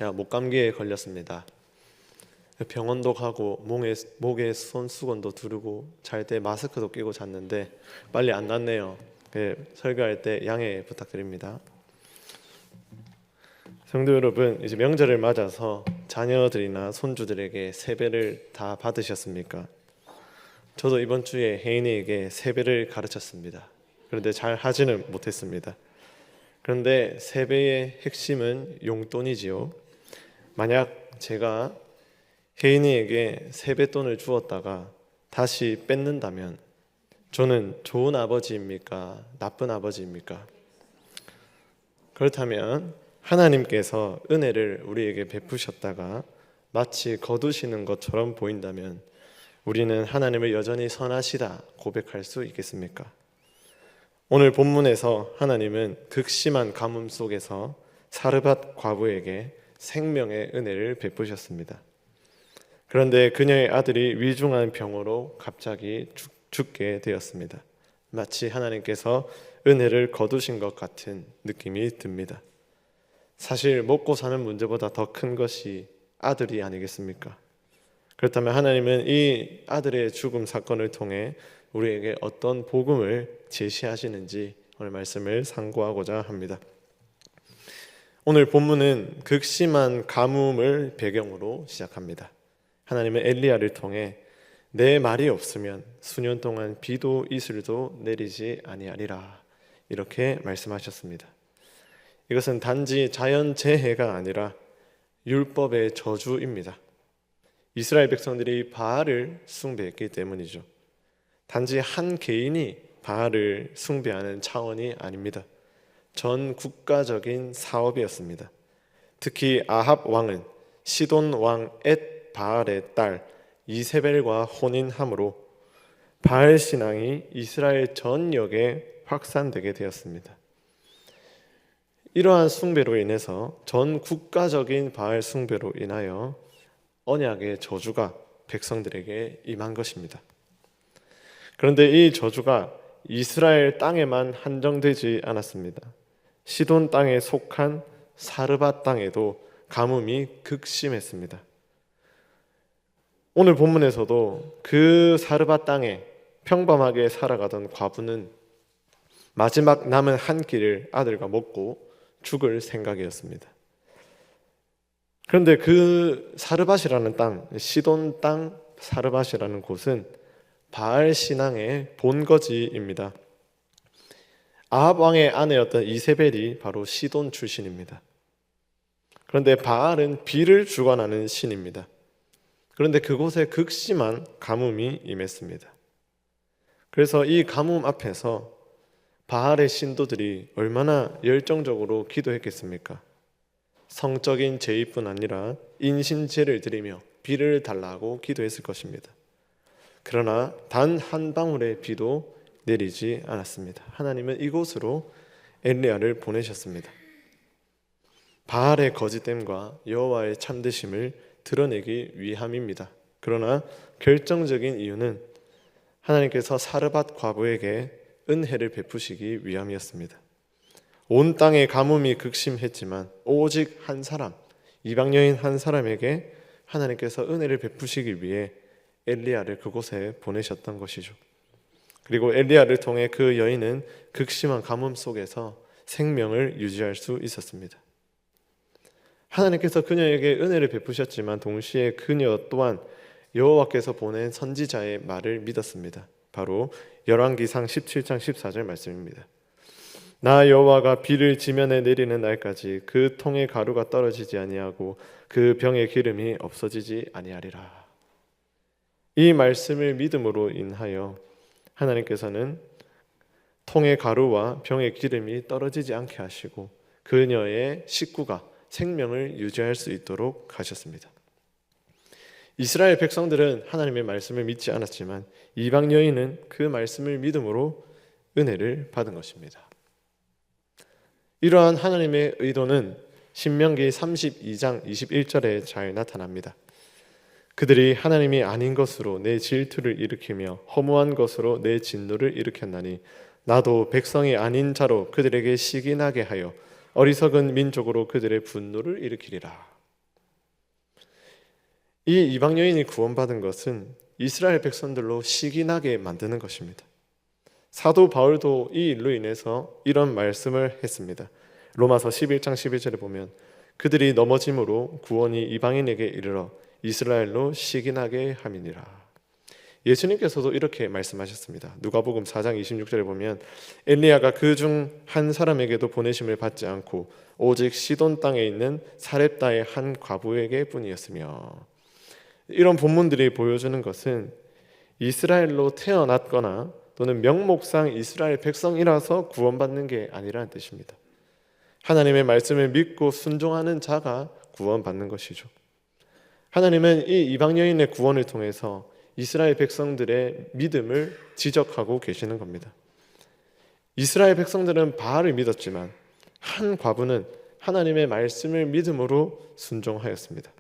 제가 목감기에 걸렸습니다. 병원도 가고 목에 손수건도 두르고 잘 때 마스크도 끼고 잤는데 빨리 안 낫네요. 설교할 때 양해 부탁드립니다. 성도 여러분, 이제 명절을 맞아서 자녀들이나 손주들에게 세배를 다 받으셨습니까? 저도 이번 주에 혜인이에게 세배를 가르쳤습니다. 그런데 잘 하지는 못했습니다. 그런데 세배의 핵심은 용돈이지요. 만약 제가 혜인이에게 세뱃돈을 주었다가 다시 뺏는다면 저는 좋은 아버지입니까? 나쁜 아버지입니까? 그렇다면 하나님께서 은혜를 우리에게 베푸셨다가 마치 거두시는 것처럼 보인다면 우리는 하나님을 여전히 선하시다 고백할 수 있겠습니까? 오늘 본문에서 하나님은 극심한 가뭄 속에서 사르밧 과부에게 생명의 은혜를 베푸셨습니다. 그런데 그녀의 아들이 위중한 병으로 갑자기 죽게 되었습니다. 마치 하나님께서 은혜를 거두신 것 같은 느낌이 듭니다. 사실 먹고 사는 문제보다 더 큰 것이 아들이 아니겠습니까? 그렇다면 하나님은 이 아들의 죽음 사건을 통해 우리에게 어떤 복음을 제시하시는지 오늘 말씀을 상고하고자 합니다. 오늘 본문은 극심한 가뭄을 배경으로 시작합니다. 하나님은 엘리야를 통해 내 말이 없으면 수년 동안 비도 이슬도 내리지 아니하리라 이렇게 말씀하셨습니다. 이것은 단지 자연재해가 아니라 율법의 저주입니다. 이스라엘 백성들이 바알을 숭배했기 때문이죠. 단지 한 개인이 바알을 숭배하는 차원이 아닙니다. 전 국가적인 사업이었습니다. 특히 아합 왕은 시돈 왕 엣 바알의 딸 이세벨과 혼인함으로 바알 신앙이 이스라엘 전역에 확산되게 되었습니다. 이러한 숭배로 인해서 전 국가적인 바알 숭배로 인하여 언약의 저주가 백성들에게 임한 것입니다. 그런데 이 저주가 이스라엘 땅에만 한정되지 않았습니다. 시돈 땅에 속한 사르밧 땅에도 가뭄이 극심했습니다. 오늘 본문에서도 그 사르밧 땅에 평범하게 살아가던 과부는 마지막 남은 한 끼를 아들과 먹고 죽을 생각이었습니다. 그런데 그 사르밧이라는 땅, 시돈 땅 사르밧이라는 곳은 바알 신앙의 본거지입니다. 아합 왕의 아내였던 이세벨이 바로 시돈 출신입니다. 그런데 바알은 비를 주관하는 신입니다. 그런데 그곳에 극심한 가뭄이 임했습니다. 그래서 이 가뭄 앞에서 바알의 신도들이 얼마나 열정적으로 기도했겠습니까? 성적인 제의뿐 아니라 인신제를 드리며 비를 달라고 기도했을 것입니다. 그러나 단 한 방울의 비도 내리지 않았습니다. 하나님은 이곳으로 엘리야를 보내셨습니다. 바알의 거짓됨과 여호와의 참되심을 드러내기 위함입니다. 그러나 결정적인 이유는 하나님께서 사르밧 과부에게 은혜를 베푸시기 위함이었습니다. 온 땅에 가뭄이 극심했지만 오직 한 사람, 이방 여인 한 사람에게 하나님께서 은혜를 베푸시기 위해 엘리야를 그곳에 보내셨던 것이죠. 그리고 엘리야를 통해 그 여인은 극심한 가뭄 속에서 생명을 유지할 수 있었습니다. 하나님께서 그녀에게 은혜를 베푸셨지만 동시에 그녀 또한 여호와께서 보낸 선지자의 말을 믿었습니다. 바로 열왕기상 17장 14절 말씀입니다. 나 여호와가 비를 지면에 내리는 날까지 그 통의 가루가 떨어지지 아니하고 그 병의 기름이 없어지지 아니하리라. 이 말씀을 믿음으로 인하여 하나님께서는 통의 가루와 병의 기름이 떨어지지 않게 하시고 그녀의 식구가 생명을 유지할 수 있도록 하셨습니다. 이스라엘 백성들은 하나님의 말씀을 믿지 않았지만 이방 여인은 그 말씀을 믿음으로 은혜를 받은 것입니다. 이러한 하나님의 의도는 신명기 32장 21절에 잘 나타납니다. 그들이 하나님이 아닌 것으로 내 질투를 일으키며 허무한 것으로 내 진노를 일으켰나니 나도 백성이 아닌 자로 그들에게 시기나게 하여 어리석은 민족으로 그들의 분노를 일으키리라. 이 이방 여인이 구원받은 것은 이스라엘 백성들로 시기 나게 만드는 것입니다. 사도 바울도 이 일로 인해서 이런 말씀을 했습니다. 로마서 11장 11절에 보면 그들이 넘어짐으로 구원이 이방인에게 이르러 이스라엘로 시기 나게 함이니라. 예수님께서도 이렇게 말씀하셨습니다. 누가복음 4장 26절에 보면 엘리야가 그 중 한 사람에게도 보내심을 받지 않고 오직 시돈 땅에 있는 사렙다의 한 과부에게 뿐이었으며, 이런 본문들이 보여주는 것은 이스라엘로 태어났거나 또는 명목상 이스라엘 백성이라서 구원받는 게 아니라는 뜻입니다. 하나님의 말씀을 믿고 순종하는 자가 구원받는 것이죠. 하나님은 이 이방 여인의 구원을 통해서 이스라엘 백성들의 믿음을 지적하고 계시는 겁니다. 이스라엘 백성들은 바알을 믿었지만 한 과부는 하나님의 말씀을 믿음으로 순종하였습니다.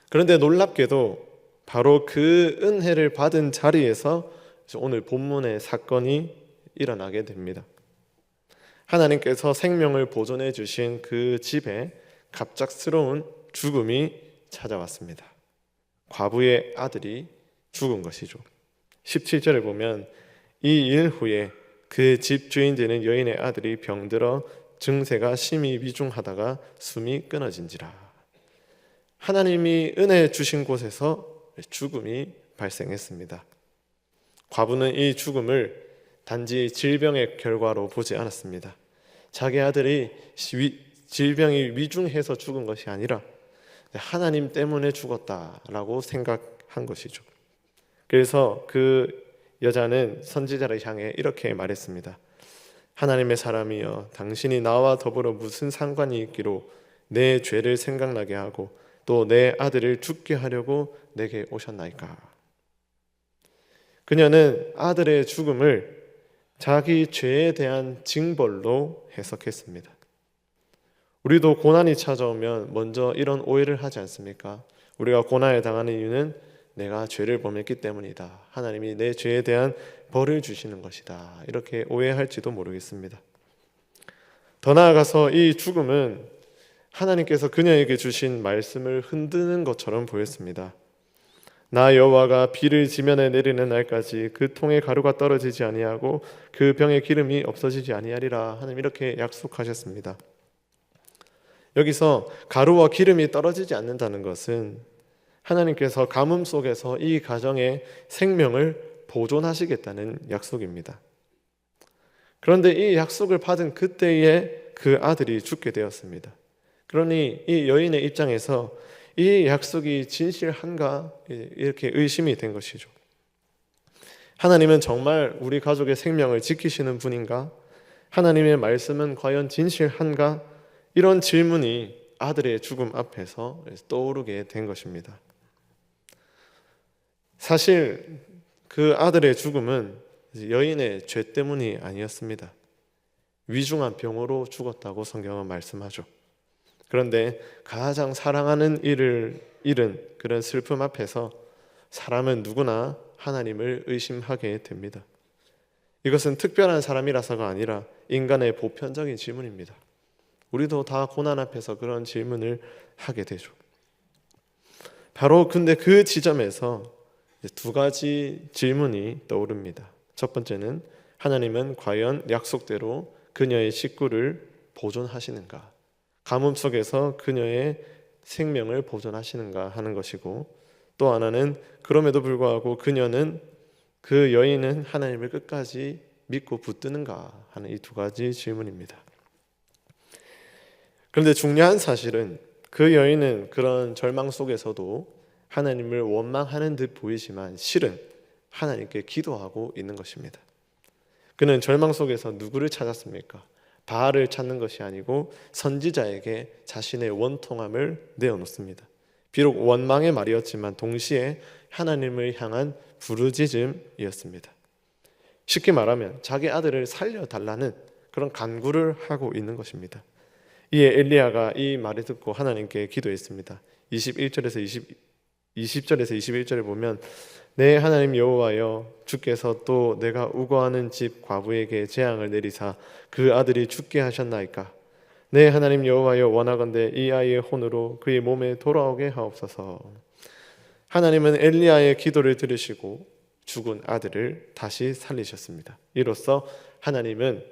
그런데 놀랍게도 바로 그 은혜를 받은 자리에서 오늘 본문의 사건이 일어나게 됩니다. 하나님께서 생명을 보존해 주신 그 집에 갑작스러운 죽음이 찾아왔습니다. 과부의 아들이 죽은 것이죠. 17절을 보면 이 일 후에 그 집 주인 되는 여인의 아들이 병들어 증세가 심히 위중하다가 숨이 끊어진지라. 하나님이 은혜 주신 곳에서 죽음이 발생했습니다. 과부는 이 죽음을 단지 질병의 결과로 보지 않았습니다. 자기 아들이 질병이 위중해서 죽은 것이 아니라 하나님 때문에 죽었다라고 생각한 것이죠. 그래서 그 여자는 선지자를 향해 이렇게 말했습니다. 하나님의 사람이여, 당신이 나와 더불어 무슨 상관이 있기로 내 죄를 생각나게 하고 또 내 아들을 죽게 하려고 내게 오셨나이까. 그녀는 아들의 죽음을 자기 죄에 대한 징벌로 해석했습니다. 우리도 고난이 찾아오면 먼저 이런 오해를 하지 않습니까? 우리가 고난에 당하는 이유는 내가 죄를 범했기 때문이다. 하나님이 내 죄에 대한 벌을 주시는 것이다. 이렇게 오해할지도 모르겠습니다. 더 나아가서 이 죽음은 하나님께서 그녀에게 주신 말씀을 흔드는 것처럼 보였습니다. 나 여호와가 비를 지면에 내리는 날까지 그 통에 가루가 떨어지지 아니하고 그 병에 기름이 없어지지 아니하리라. 하나님 이렇게 약속하셨습니다. 여기서 가루와 기름이 떨어지지 않는다는 것은 하나님께서 가뭄 속에서 이 가정의 생명을 보존하시겠다는 약속입니다. 그런데 이 약속을 받은 그때에 그 아들이 죽게 되었습니다. 그러니 이 여인의 입장에서 이 약속이 진실한가 이렇게 의심이 된 것이죠. 하나님은 정말 우리 가족의 생명을 지키시는 분인가? 하나님의 말씀은 과연 진실한가? 이런 질문이 아들의 죽음 앞에서 떠오르게 된 것입니다. 사실 그 아들의 죽음은 여인의 죄 때문이 아니었습니다. 위중한 병으로 죽었다고 성경은 말씀하죠. 그런데 가장 사랑하는 이를 잃은 그런 슬픔 앞에서 사람은 누구나 하나님을 의심하게 됩니다. 이것은 특별한 사람이라서가 아니라 인간의 보편적인 질문입니다. 우리도 다 고난 앞에서 그런 질문을 하게 되죠. 바로 근데 그 지점에서 두 가지 질문이 떠오릅니다. 첫 번째는 하나님은 과연 약속대로 그녀의 식구를 보존하시는가? 가뭄 속에서 그녀의 생명을 보존하시는가 하는 것이고, 또 하나는 그럼에도 불구하고 그 여인은 하나님을 끝까지 믿고 붙드는가 하는 이 두 가지 질문입니다. 그런데 중요한 사실은 그 여인은 그런 절망 속에서도 하나님을 원망하는 듯 보이지만 실은 하나님께 기도하고 있는 것입니다. 그는 절망 속에서 누구를 찾았습니까? 바알을 찾는 것이 아니고 선지자에게 자신의 원통함을 내어놓습니다. 비록 원망의 말이었지만 동시에 하나님을 향한 부르짖음이었습니다. 쉽게 말하면 자기 아들을 살려달라는 그런 간구를 하고 있는 것입니다. 이에 엘리야가 이 말을 듣고 하나님께 기도했습니다. 20절에서 21절에 보면 내 하나님 여호와여, 주께서 또 내가 우거하는 집 과부에게 재앙을 내리사 그 아들이 죽게 하셨나이까? 내 하나님 여호와여, 원하건대 이 아이의 혼으로 그의 몸에 돌아오게 하옵소서. 하나님은 엘리야의 기도를 들으시고 죽은 아들을 다시 살리셨습니다. 이로써 하나님은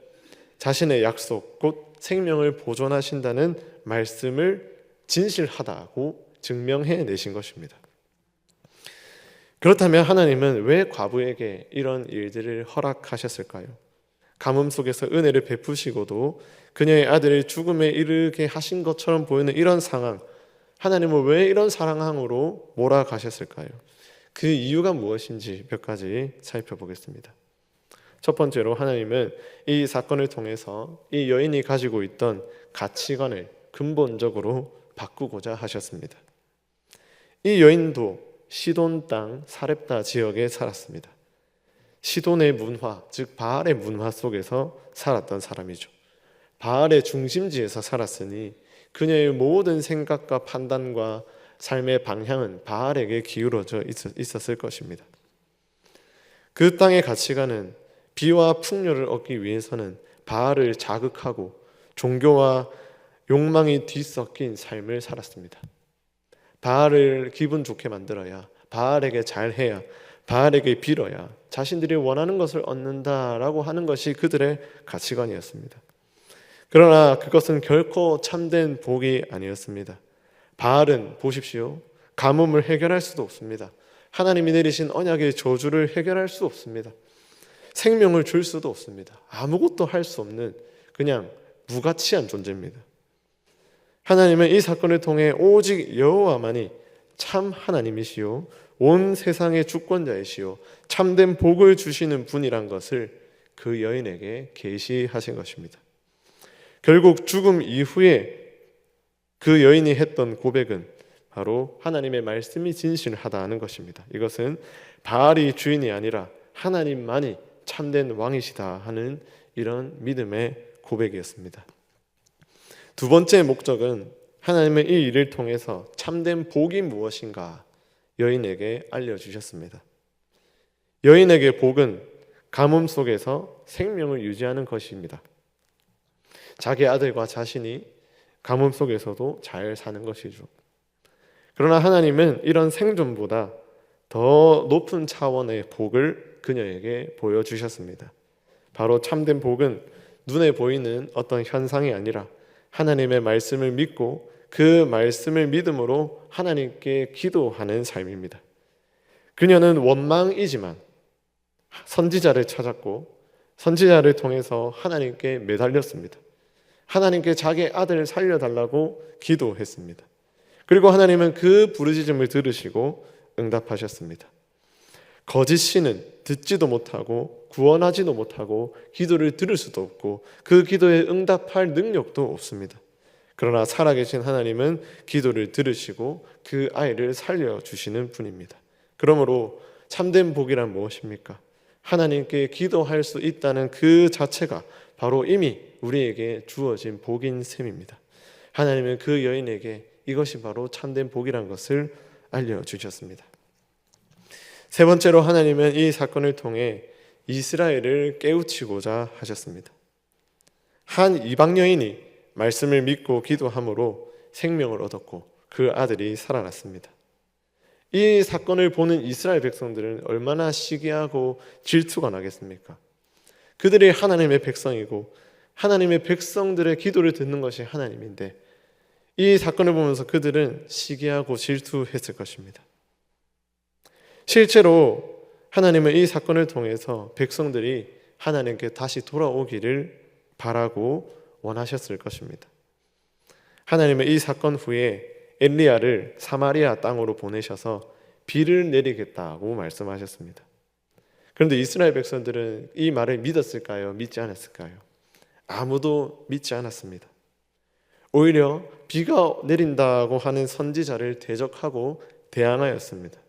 자신의 약속, 곧 생명을 보존하신다는 말씀을 진실하다고 증명해 내신 것입니다. 그렇다면 하나님은 왜 과부에게 이런 일들을 허락하셨을까요? 가뭄 속에서 은혜를 베푸시고도 그녀의 아들을 죽음에 이르게 하신 것처럼 보이는 이런 상황, 하나님은 왜 이런 상황으로 몰아가셨을까요? 그 이유가 무엇인지 몇 가지 살펴보겠습니다. 첫 번째로 하나님은 이 사건을 통해서 이 여인이 가지고 있던 가치관을 근본적으로 바꾸고자 하셨습니다. 이 여인도 시돈 땅 사렙다 지역에 살았습니다. 시돈의 문화, 즉 바알의 문화 속에서 살았던 사람이죠. 바알의 중심지에서 살았으니 그녀의 모든 생각과 판단과 삶의 방향은 바알에게 기울어져 있었을 것입니다. 그 땅의 가치관은 비와 풍요를 얻기 위해서는 바알을 자극하고 종교와 욕망이 뒤섞인 삶을 살았습니다. 바알을 기분 좋게 만들어야, 바알에게 잘해야, 바알에게 빌어야 자신들이 원하는 것을 얻는다라고 하는 것이 그들의 가치관이었습니다. 그러나 그것은 결코 참된 복이 아니었습니다. 바알은 보십시오. 가뭄을 해결할 수도 없습니다. 하나님이 내리신 언약의 저주를 해결할 수 없습니다. 생명을 줄 수도 없습니다. 아무것도 할 수 없는 그냥 무가치한 존재입니다. 하나님은 이 사건을 통해 오직 여호와만이 참 하나님이시요 온 세상의 주권자이시요 참된 복을 주시는 분이란 것을 그 여인에게 계시하신 것입니다. 결국 죽음 이후에 그 여인이 했던 고백은 바로 하나님의 말씀이 진실하다는 것입니다. 이것은 바알이 주인이 아니라 하나님만이 참된 왕이시다 하는 이런 믿음의 고백이었습니다. 두 번째 목적은 하나님의 이 일을 통해서 참된 복이 무엇인가 여인에게 알려주셨습니다. 여인에게 복은 가뭄 속에서 생명을 유지하는 것입니다. 자기 아들과 자신이 가뭄 속에서도 잘 사는 것이죠. 그러나 하나님은 이런 생존보다 더 높은 차원의 복을 그녀에게 보여주셨습니다. 바로 참된 복은 눈에 보이는 어떤 현상이 아니라 하나님의 말씀을 믿고 그 말씀을 믿음으로 하나님께 기도하는 삶입니다. 그녀는 원망이지만 선지자를 찾았고 선지자를 통해서 하나님께 매달렸습니다. 하나님께 자기 아들을 살려달라고 기도했습니다. 그리고 하나님은 그 부르짖음을 들으시고 응답하셨습니다. 거짓 신은 듣지도 못하고 구원하지도 못하고 기도를 들을 수도 없고 그 기도에 응답할 능력도 없습니다. 그러나 살아계신 하나님은 기도를 들으시고 그 아이를 살려주시는 분입니다. 그러므로 참된 복이란 무엇입니까? 하나님께 기도할 수 있다는 그 자체가 바로 이미 우리에게 주어진 복인 셈입니다. 하나님은 그 여인에게 이것이 바로 참된 복이란 것을 알려주셨습니다. 세 번째로 하나님은 이 사건을 통해 이스라엘을 깨우치고자 하셨습니다. 한 이방 여인이 말씀을 믿고 기도함으로 생명을 얻었고 그 아들이 살아났습니다. 이 사건을 보는 이스라엘 백성들은 얼마나 시기하고 질투가 나겠습니까? 그들이 하나님의 백성이고 하나님의 백성들의 기도를 듣는 것이 하나님인데 이 사건을 보면서 그들은 시기하고 질투했을 것입니다. 실제로 하나님은 이 사건을 통해서 백성들이 하나님께 다시 돌아오기를 바라고 원하셨을 것입니다. 하나님은 이 사건 후에 엘리야를 사마리아 땅으로 보내셔서 비를 내리겠다고 말씀하셨습니다. 그런데 이스라엘 백성들은 이 말을 믿었을까요? 믿지 않았을까요? 아무도 믿지 않았습니다. 오히려 비가 내린다고 하는 선지자를 대적하고 대항하였습니다.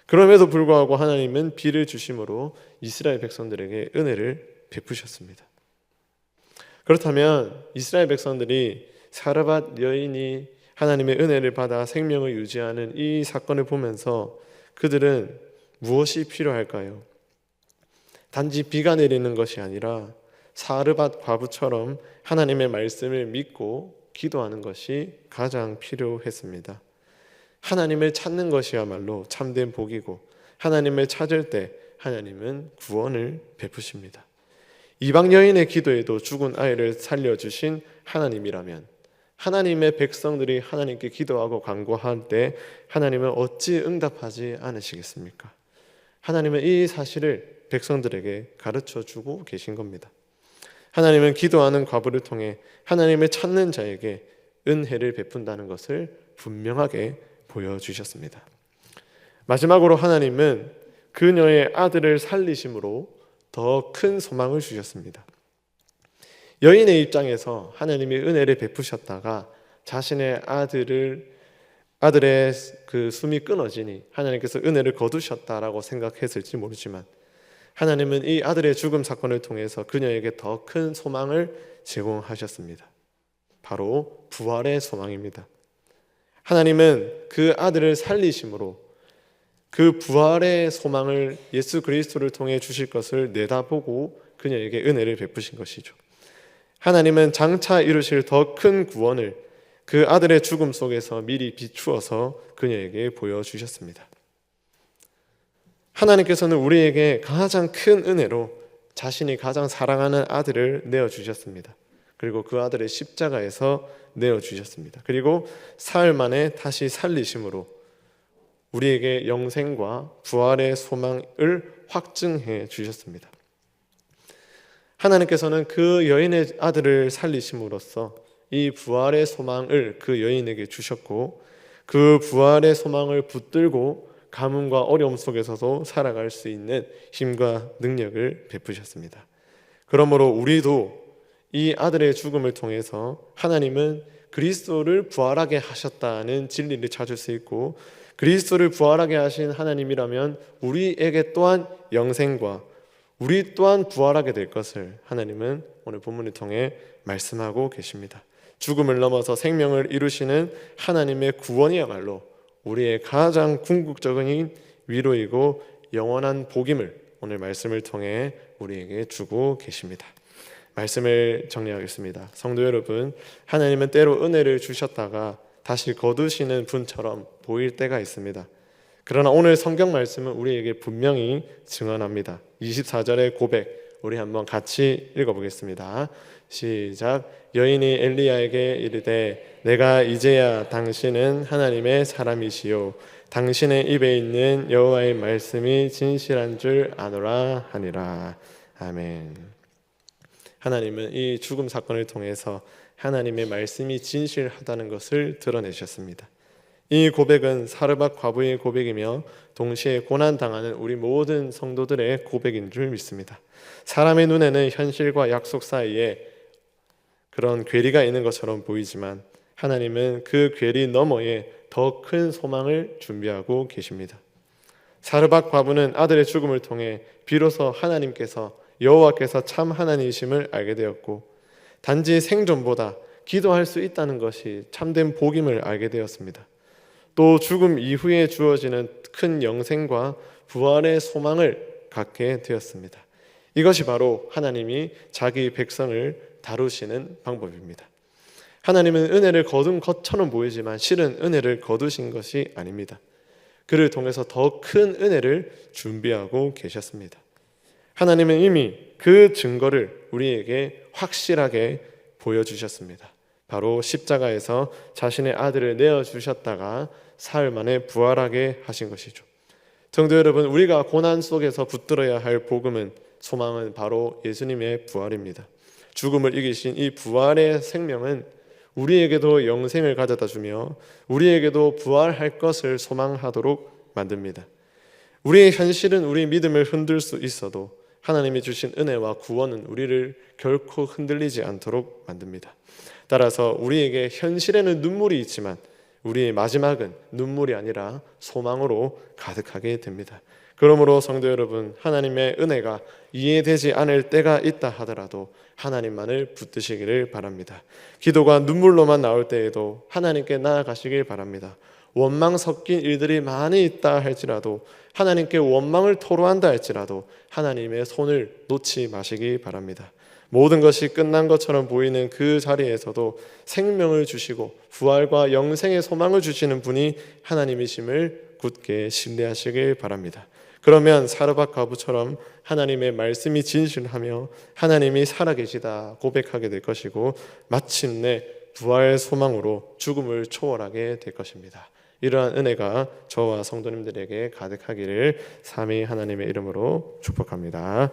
그럼에도 불구하고 하나님은 비를 주심으로 이스라엘 백성들에게 은혜를 베푸셨습니다. 그렇다면 이스라엘 백성들이 사르밧 여인이 하나님의 은혜를 받아 생명을 유지하는 이 사건을 보면서 그들은 무엇이 필요할까요? 단지 비가 내리는 것이 아니라 사르밧 과부처럼 하나님의 말씀을 믿고 기도하는 것이 가장 필요했습니다. 하나님을 찾는 것이야말로 참된 복이고 하나님을 찾을 때 하나님은 구원을 베푸십니다. 이방 여인의 기도에도 죽은 아이를 살려주신 하나님이라면 하나님의 백성들이 하나님께 기도하고 간구할 때 하나님은 어찌 응답하지 않으시겠습니까? 하나님은 이 사실을 백성들에게 가르쳐 주고 계신 겁니다. 하나님은 기도하는 과부를 통해 하나님을 찾는 자에게 은혜를 베푼다는 것을 분명하게 보여주셨습니다. 마지막으로 하나님은 그녀의 아들을 살리심으로 더 큰 소망을 주셨습니다. 여인의 입장에서 하나님이 은혜를 베푸셨다가 자신의 아들의 그 숨이 끊어지니 하나님께서 은혜를 거두셨다라고 생각했을지 모르지만 하나님은 이 아들의 죽음 사건을 통해서 그녀에게 더 큰 소망을 제공하셨습니다. 바로 부활의 소망입니다. 하나님은 그 아들을 살리심으로 그 부활의 소망을 예수 그리스도를 통해 주실 것을 내다보고 그녀에게 은혜를 베푸신 것이죠. 하나님은 장차 이루실 더 큰 구원을 그 아들의 죽음 속에서 미리 비추어서 그녀에게 보여주셨습니다. 하나님께서는 우리에게 가장 큰 은혜로 자신이 가장 사랑하는 아들을 내어주셨습니다. 그리고 그 아들을 십자가에서 내어주셨습니다. 그리고 사흘 만에 다시 살리심으로 우리에게 영생과 부활의 소망을 확증해 주셨습니다. 하나님께서는 그 여인의 아들을 살리심으로써 이 부활의 소망을 그 여인에게 주셨고 그 부활의 소망을 붙들고 가뭄과 어려움 속에서도 살아갈 수 있는 힘과 능력을 베푸셨습니다. 그러므로 우리도 이 아들의 죽음을 통해서 하나님은 그리스도를 부활하게 하셨다는 진리를 찾을 수 있고 그리스도를 부활하게 하신 하나님이라면 우리에게 또한 영생과 우리 또한 부활하게 될 것을 하나님은 오늘 본문을 통해 말씀하고 계십니다. 죽음을 넘어서 생명을 이루시는 하나님의 구원이야말로 우리의 가장 궁극적인 위로이고 영원한 복임을 오늘 말씀을 통해 우리에게 주고 계십니다. 말씀을 정리하겠습니다. 성도 여러분, 하나님은 때로 은혜를 주셨다가 다시 거두시는 분처럼 보일 때가 있습니다. 그러나 오늘 성경 말씀은 우리에게 분명히 증언합니다. 24절의 고백 우리 한번 같이 읽어보겠습니다. 시작. 여인이 엘리야에게 이르되 내가 이제야 당신은 하나님의 사람이시요 당신의 입에 있는 여호와의 말씀이 진실한 줄 아노라 하니라. 아멘. 하나님은 이 죽음 사건을 통해서 하나님의 말씀이 진실하다는 것을 드러내셨습니다. 이 고백은 사르밧 과부의 고백이며 동시에 고난당하는 우리 모든 성도들의 고백인 줄 믿습니다. 사람의 눈에는 현실과 약속 사이에 그런 괴리가 있는 것처럼 보이지만 하나님은 그 괴리 너머에 더 큰 소망을 준비하고 계십니다. 사르밧 과부는 아들의 죽음을 통해 비로소 하나님께서 여호와께서 참 하나님이심을 알게 되었고 단지 생존보다 기도할 수 있다는 것이 참된 복임을 알게 되었습니다. 또 죽음 이후에 주어지는 큰 영생과 부활의 소망을 갖게 되었습니다. 이것이 바로 하나님이 자기 백성을 다루시는 방법입니다. 하나님은 은혜를 거둔 것처럼 보이지만 실은 은혜를 거두신 것이 아닙니다. 그를 통해서 더 큰 은혜를 준비하고 계셨습니다. 하나님은 이미 그 증거를 우리에게 확실하게 보여주셨습니다. 바로 십자가에서 자신의 아들을 내어주셨다가 사흘 만에 부활하게 하신 것이죠. 성도 여러분, 우리가 고난 속에서 붙들어야 할 복음은 소망은 바로 예수님의 부활입니다. 죽음을 이기신 이 부활의 생명은 우리에게도 영생을 가져다 주며 우리에게도 부활할 것을 소망하도록 만듭니다. 우리의 현실은 우리 믿음을 흔들 수 있어도 하나님이 주신 은혜와 구원은 우리를 결코 흔들리지 않도록 만듭니다. 따라서 우리에게 현실에는 눈물이 있지만 우리의 마지막은 눈물이 아니라 소망으로 가득하게 됩니다. 그러므로 성도 여러분, 하나님의 은혜가 이해되지 않을 때가 있다 하더라도 하나님만을 붙드시기를 바랍니다. 기도가 눈물로만 나올 때에도 하나님께 나아가시길 바랍니다. 원망 섞인 일들이 많이 있다 할지라도 하나님께 원망을 토로한다 할지라도 하나님의 손을 놓지 마시기 바랍니다. 모든 것이 끝난 것처럼 보이는 그 자리에서도 생명을 주시고 부활과 영생의 소망을 주시는 분이 하나님이심을 굳게 신뢰하시길 바랍니다. 그러면 사르밧 과부처럼 하나님의 말씀이 진실하며 하나님이 살아계시다 고백하게 될 것이고 마침내 부활 소망으로 죽음을 초월하게 될 것입니다. 이러한 은혜가 저와 성도님들에게 가득하기를 삼위 하나님의 이름으로 축복합니다.